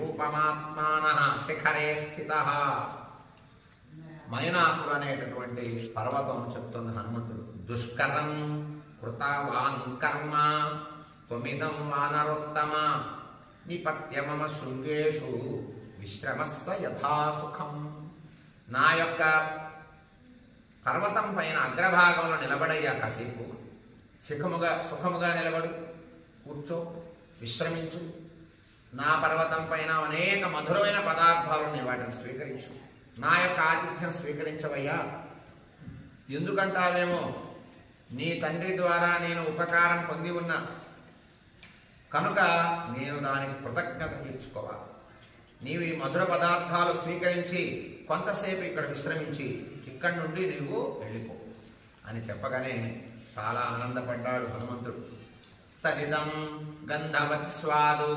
రూపమాత్మానః శిఖరే స్థితః. మైనాకుడు అనేటటువంటి పర్వతం చెప్తుంది హనుమంతుడు. దుష్కరం కృతవాన్ కర్మ త్వమిదం వానరోత్తమ నిపత్య మమ శృంగేషు విశ్రమస్వ యథాసుఖం. నా యొక్క పర్వతం పైన అగ్రభాగంలో నిలబడయ్యా, కాసేపు సుఖముగా నిలబడు, కూర్చో, విశ్రమించు. నా పర్వతం పైన అనేక మధురమైన పదార్థాలు ఉన్నాయి, వాటిని స్వీకరించు. నా యొక్క ఆతిథ్యం స్వీకరించవయ్యా. ఎందుకంటావేమో, నీ తండ్రి ద్వారా నేను ఉపకారం పొంది ఉన్నా కనుక నేను దానికి కృతజ్ఞత తీర్చుకోవాలి. నీవు ఈ మధుర పదార్థాలు స్వీకరించి కొంతసేపు ఇక్కడ విశ్రమించి ఇక్కడి నుండి నీవు వెళ్ళిపో అని చెప్పగానే చాలా ఆనందపడ్డాడు హనుమంతుడు. తదిదం గంధవత్ స్వాదు